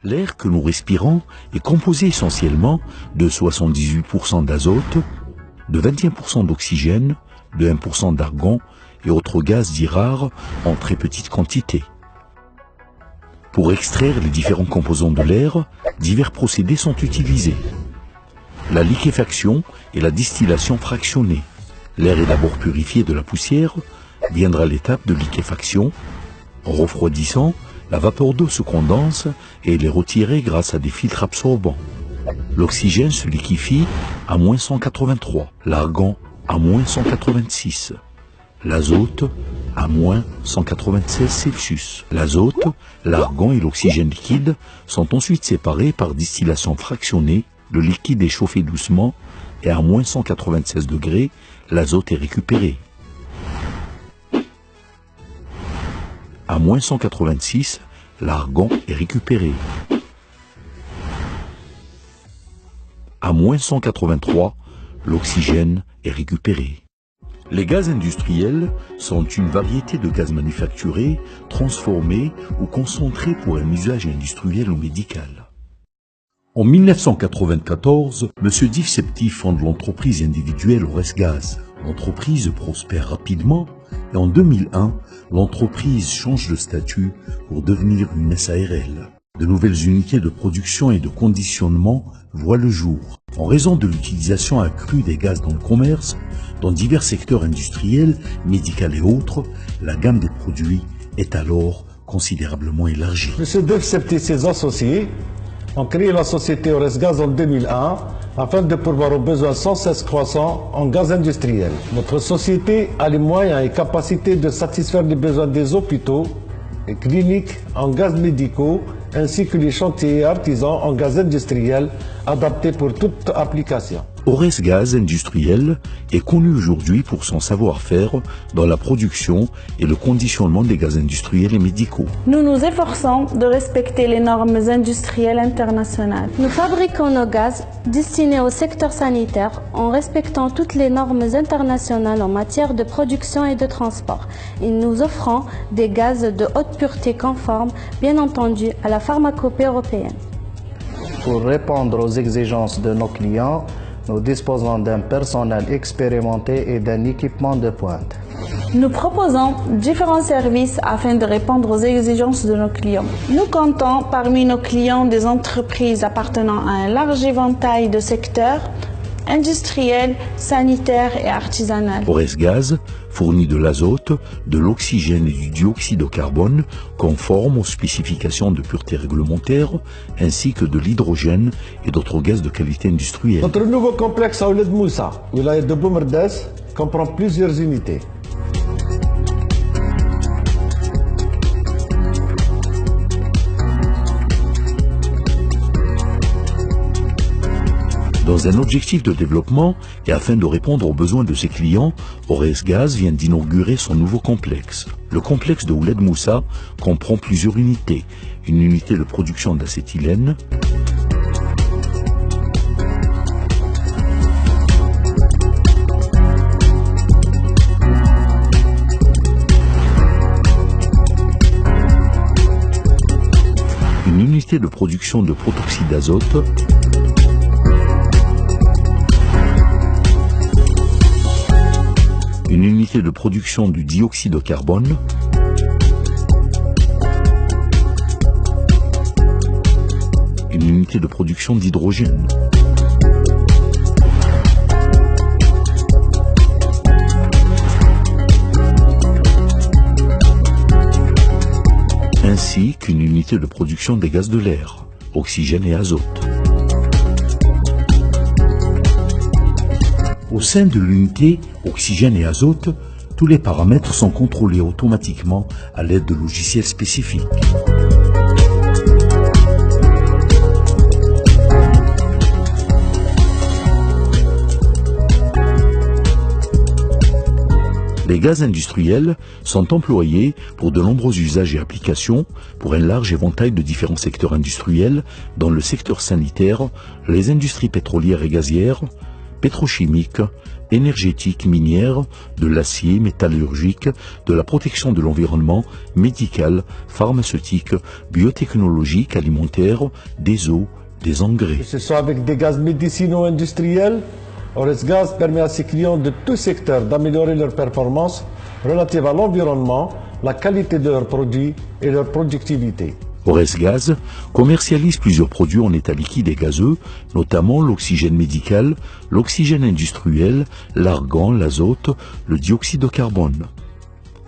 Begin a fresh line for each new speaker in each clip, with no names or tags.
L'air que nous respirons est composé essentiellement de 78% d'azote, de 21% d'oxygène, de 1% d'argon et autres gaz dits rares en très petite quantité. Pour extraire les différents composants de l'air, divers procédés sont utilisés. La liquéfaction et la distillation fractionnée. L'air est d'abord purifié de la poussière, viendra l'étape de liquéfaction. En refroidissant, la vapeur d'eau se condense et elle est retirée grâce à des filtres absorbants. L'oxygène se liquéfie à moins 183, l'argon à moins 186, l'azote à moins 196 Celsius. L'azote, l'argon et l'oxygène liquide sont ensuite séparés par distillation fractionnée. Le liquide est chauffé doucement et à moins 196 degrés, l'azote est récupéré. À moins 186, l'argon est récupéré. À moins 183, l'oxygène est récupéré. Les gaz industriels sont une variété de gaz manufacturés, transformés ou concentrés pour un usage industriel ou médical. En 1994, M. Div Septi fonde l'entreprise individuelle Oresgaz. L'entreprise prospère rapidement et en 2001, l'entreprise change de statut pour devenir une SARL. De nouvelles unités de production et de conditionnement voient le jour. En raison de l'utilisation accrue des gaz dans le commerce, dans divers secteurs industriels, médicaux et autres, la gamme des produits est alors considérablement élargie.
M. Div Septi et ses associés ont créé la société Oresgaz en 2001 afin de pourvoir aux besoins sans cesse croissants en gaz industriel. Notre société a les moyens et capacités de satisfaire les besoins des hôpitaux et cliniques en gaz médicaux ainsi que les chantiers et artisans en gaz industriel adaptés pour toute application.
Oresgaz Industriel est connu aujourd'hui pour son savoir-faire dans la production et le conditionnement des gaz industriels et médicaux.
Nous nous efforçons de respecter les normes industrielles internationales.
Nous fabriquons nos gaz destinés au secteur sanitaire en respectant toutes les normes internationales en matière de production et de transport. Et nous offrons des gaz de haute pureté conformes, bien entendu, à la pharmacopée européenne.
Pour répondre aux exigences de nos clients, nous disposons d'un personnel expérimenté et d'un équipement de pointe.
Nous proposons différents services afin de répondre aux exigences de nos clients. Nous comptons parmi nos clients des entreprises appartenant à un large éventail de secteurs industriels, sanitaires et artisanaux.
Oresgaz fournit de l'azote, de l'oxygène et du dioxyde de carbone conformes aux spécifications de pureté réglementaires, ainsi que de l'hydrogène et d'autres gaz de qualité industrielle.
Notre nouveau complexe à Ouled Moussa, wilaya de Boumerdès, comprend plusieurs unités.
Dans un objectif de développement et afin de répondre aux besoins de ses clients, Oresgaz vient d'inaugurer son nouveau complexe. Le complexe de Ouled Moussa comprend plusieurs unités. Une unité de production d'acétylène, une unité de production de protoxyde d'azote, une unité de production du dioxyde de carbone, une unité de production d'hydrogène, ainsi qu'une unité de production des gaz de l'air, oxygène et azote. Au sein de l'unité oxygène et azote, tous les paramètres sont contrôlés automatiquement à l'aide de logiciels spécifiques. Les gaz industriels sont employés pour de nombreux usages et applications, pour un large éventail de différents secteurs industriels, dans le secteur sanitaire, les industries pétrolières et gazières, pétrochimique, énergétique, minière, de l'acier, métallurgique, de la protection de l'environnement, médical, pharmaceutique, biotechnologique, alimentaire, des eaux, des engrais.
Que ce soit avec des gaz médicinaux industriels, Oresgaz permet à ses clients de tout secteur d'améliorer leurs performances relatives à l'environnement, la qualité de leurs produits et leur productivité.
Oresgaz commercialise plusieurs produits en état liquide et gazeux, notamment l'oxygène médical, l'oxygène industriel, l'argan, l'azote, le dioxyde de carbone.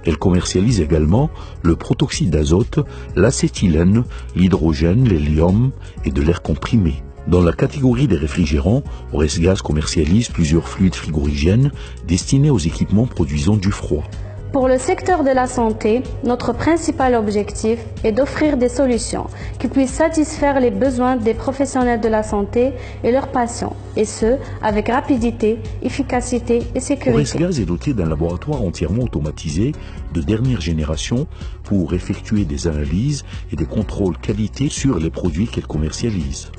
Elle commercialise également le protoxyde d'azote, l'acétylène, l'hydrogène, l'hélium et de l'air comprimé. Dans la catégorie des réfrigérants, Oresgaz commercialise plusieurs fluides frigorigènes destinés aux équipements produisant du froid.
Pour le secteur de la santé, notre principal objectif est d'offrir des solutions qui puissent satisfaire les besoins des professionnels de la santé et leurs patients, et ce, avec rapidité, efficacité et sécurité.
Oresgaz est doté d'un laboratoire entièrement automatisé de dernière génération pour effectuer des analyses et des contrôles qualité sur les produits qu'elle commercialise.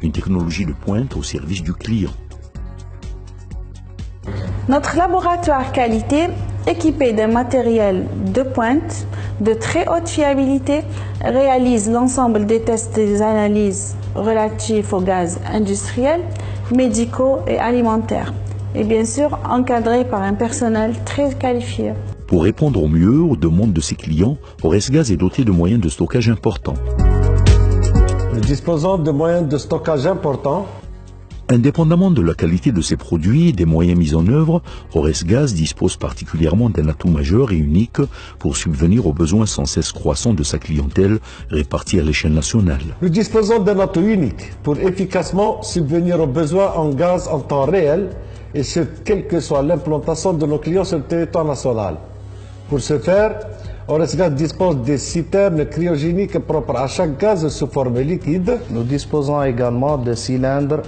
Une technologie de pointe au service du client.
Notre laboratoire qualité, équipé d'un matériel de pointe, de très haute fiabilité, réalise l'ensemble des tests et des analyses relatifs aux gaz industriels, médicaux et alimentaires, et bien sûr encadré par un personnel très qualifié.
Pour répondre au mieux aux demandes de ses clients, Oresgaz est doté de moyens de stockage importants.
Nous disposons de moyens de stockage importants.
Indépendamment de la qualité de ses produits et des moyens mis en œuvre, Oresgaz dispose particulièrement d'un atout majeur et unique pour subvenir aux besoins sans cesse croissants de sa clientèle répartie à l'échelle nationale.
Nous disposons d'un atout unique pour efficacement subvenir aux besoins en gaz en temps réel, et ce, quelle que soit l'implantation de nos clients sur le territoire national. Pour ce faire, Oresgaz dispose des citernes cryogéniques propres à chaque gaz sous forme liquide.
Nous disposons également de cylindres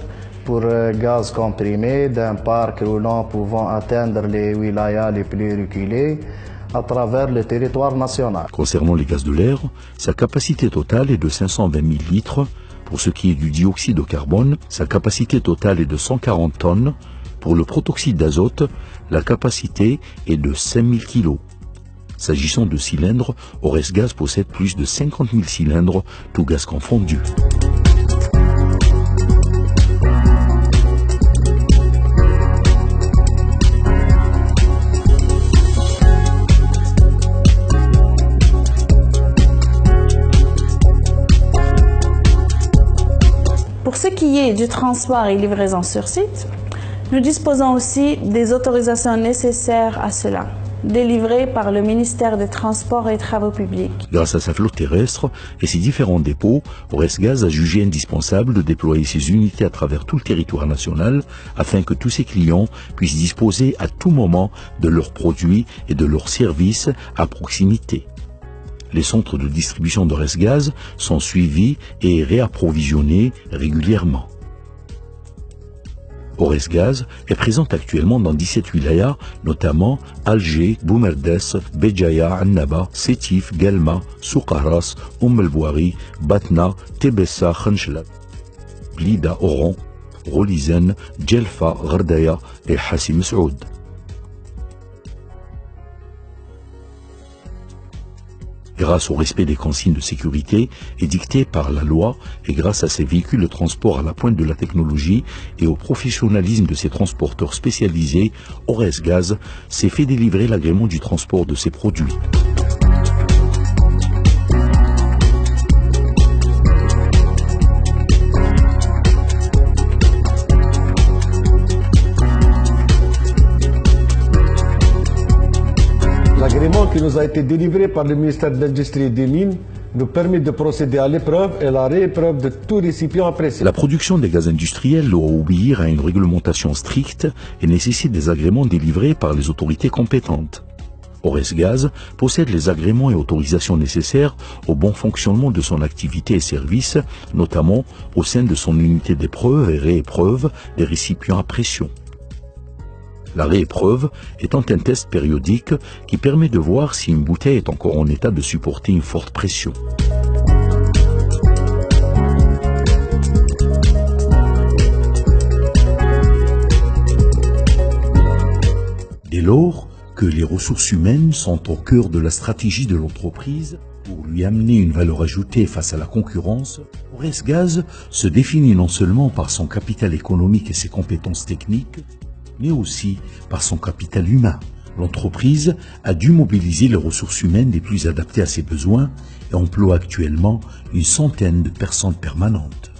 pour gaz comprimé, d'un parc roulant pouvant atteindre les wilayas les plus reculées à travers le territoire national.
Concernant les gaz de l'air, sa capacité totale est de 520 000 litres. Pour ce qui est du dioxyde de carbone, sa capacité totale est de 140 tonnes. Pour le protoxyde d'azote, la capacité est de 5 000 kg. S'agissant de cylindres, Oresgaz possède plus de 50 000 cylindres, tout gaz confondu.
Pour ce qui est du transport et livraison sur site, nous disposons aussi des autorisations nécessaires à cela, délivrées par le ministère des Transports et Travaux publics.
Grâce à sa flotte terrestre et ses différents dépôts, Oresgaz a jugé indispensable de déployer ses unités à travers tout le territoire national afin que tous ses clients puissent disposer à tout moment de leurs produits et de leurs services à proximité. Les centres de distribution d'Oresgaz sont suivis et réapprovisionnés régulièrement. Oresgaz est présente actuellement dans 17 wilayas, notamment Alger, Boumerdes, Béjaïa, Annaba, Sétif, Galma, Soukaras, El Bouari, Batna, Tebessa, Khanchla, Blida, Oran, Rolizen, Djelfa, Gardaya et Hassim Saoud. Grâce au respect des consignes de sécurité édictées par la loi et grâce à ses véhicules de transport à la pointe de la technologie et au professionnalisme de ses transporteurs spécialisés, Oresgaz s'est fait délivrer l'agrément du transport de ses produits.
L'agrément qui nous a été délivré par le ministère de l'Industrie et des Mines nous permet de procéder à l'épreuve et la réépreuve de tout récipient apprécié.
La production des gaz industriels doit obéir à une réglementation stricte et nécessite des agréments délivrés par les autorités compétentes. Oresgaz possède les agréments et autorisations nécessaires au bon fonctionnement de son activité et services, notamment au sein de son unité d'épreuve et réépreuve des récipients à pression. La réépreuve étant un test périodique qui permet de voir si une bouteille est encore en état de supporter une forte pression. lors que les ressources humaines sont au cœur de la stratégie de l'entreprise pour lui amener une valeur ajoutée face à la concurrence, Aurès-Gaz se définit non seulement par son capital économique et ses compétences techniques, mais aussi par son capital humain. L'entreprise a dû mobiliser les ressources humaines les plus adaptées à ses besoins et emploie actuellement une centaine de personnes permanentes.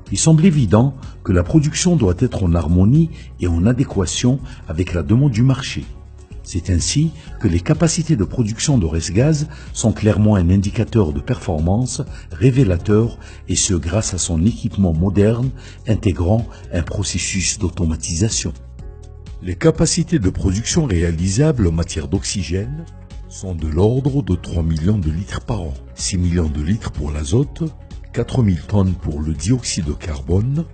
Il semble évident que la production doit être en harmonie et en adéquation avec la demande du marché. C'est ainsi que les capacités de production d'Aurès-Gaz sont clairement un indicateur de performance révélateur, et ce grâce à son équipement moderne intégrant un processus d'automatisation. Les capacités de production réalisables en matière d'oxygène sont de l'ordre de 3 millions de litres par an, 6 millions de litres pour l'azote, 4000 tonnes pour le dioxyde de carbone,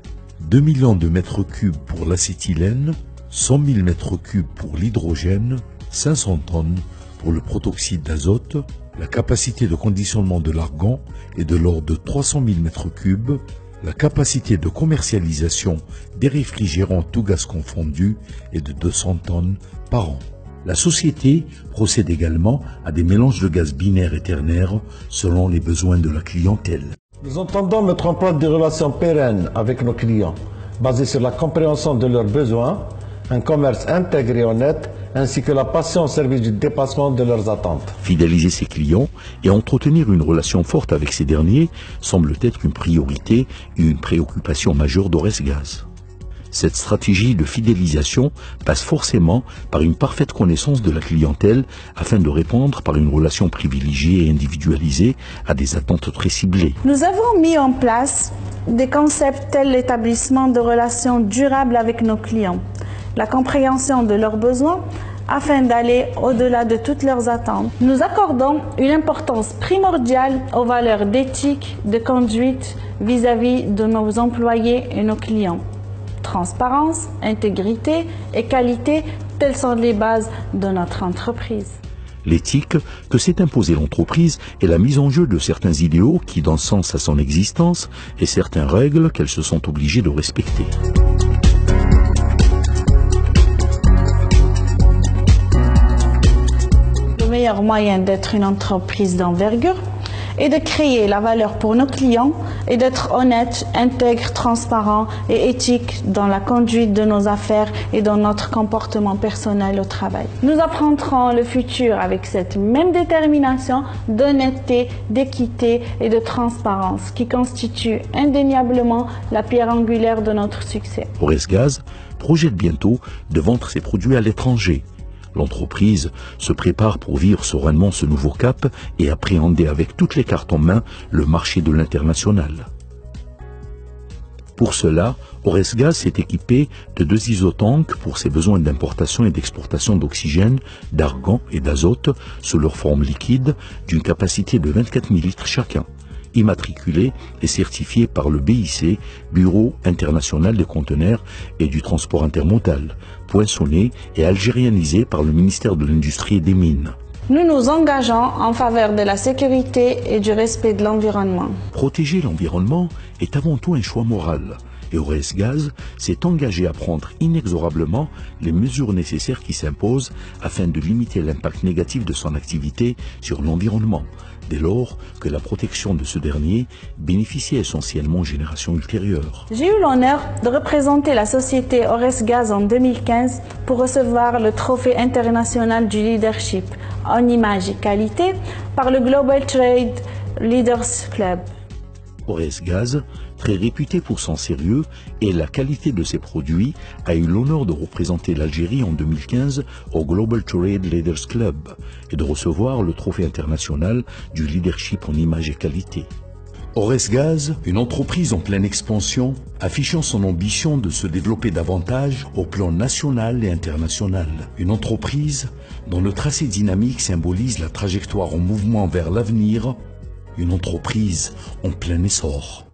2 millions de mètres cubes pour l'acétylène, 100 000 mètres cubes pour l'hydrogène, 500 tonnes pour le protoxyde d'azote. La capacité de conditionnement de l'argan est de l'ordre de 300 000 mètres cubes. La capacité de commercialisation des réfrigérants tout gaz confondus est de 200 tonnes par an. La société procède également à des mélanges de gaz binaires et ternaires selon les besoins de la clientèle.
Nous entendons mettre en place des relations pérennes avec nos clients, basées sur la compréhension de leurs besoins, un commerce intégré et honnête, ainsi que la passion au service du dépassement de leurs attentes.
Fidéliser ses clients et entretenir une relation forte avec ces derniers semble être une priorité et une préoccupation majeure d'Aurès-Gaz. Cette stratégie de fidélisation passe forcément par une parfaite connaissance de la clientèle afin de répondre par une relation privilégiée et individualisée à des attentes très ciblées.
Nous avons mis en place des concepts tels l'établissement de relations durables avec nos clients, la compréhension de leurs besoins afin d'aller au-delà de toutes leurs attentes. Nous accordons une importance primordiale aux valeurs d'éthique, de conduite vis-à-vis de nos employés et nos clients. Transparence, intégrité et qualité, telles sont les bases de notre entreprise.
L'éthique que s'est imposée l'entreprise est la mise en jeu de certains idéaux qui donnent sens à son existence et certaines règles qu'elles se sont obligées de respecter.
Le meilleur moyen d'être une entreprise d'envergure est de créer la valeur pour nos clients et d'être honnête, intègre, transparent et éthique dans la conduite de nos affaires et dans notre comportement personnel au travail. Nous affronterons le futur avec cette même détermination d'honnêteté, d'équité et de transparence qui constitue indéniablement la pierre angulaire de notre succès.
Aurès-Gaz projette bientôt de vendre ses produits à l'étranger. L'entreprise se prépare pour vivre sereinement ce nouveau cap et appréhender avec toutes les cartes en main le marché de l'international. Pour cela, Aurès-Gaz s'est équipé de 2 isotanks pour ses besoins d'importation et d'exportation d'oxygène, d'argan et d'azote sous leur forme liquide d'une capacité de 24 000 litres chacun, immatriculés et certifiés par le BIC, Bureau international des conteneurs et du transport intermodal, poinçonnés et algérianisés par le ministère de l'Industrie et des Mines.
Nous nous engageons en faveur de la sécurité et du respect de l'environnement.
Protéger l'environnement est avant tout un choix moral. Et Aurès-Gaz s'est engagé à prendre inexorablement les mesures nécessaires qui s'imposent afin de limiter l'impact négatif de son activité sur l'environnement, dès lors que la protection de ce dernier bénéficiait essentiellement aux générations ultérieures.
J'ai eu l'honneur de représenter la société Aurès-Gaz en 2015 pour recevoir le trophée international du leadership en image et qualité par le Global Trade Leaders Club.
Aurès-Gaz, très réputé pour son sérieux et la qualité de ses produits, a eu l'honneur de représenter l'Algérie en 2015 au Global Trade Leaders Club et de recevoir le trophée international du leadership en image et qualité. Aurès-Gaz, une entreprise en pleine expansion, affichant son ambition de se développer davantage au plan national et international. Une entreprise dont le tracé dynamique symbolise la trajectoire en mouvement vers l'avenir. Une entreprise en plein essor.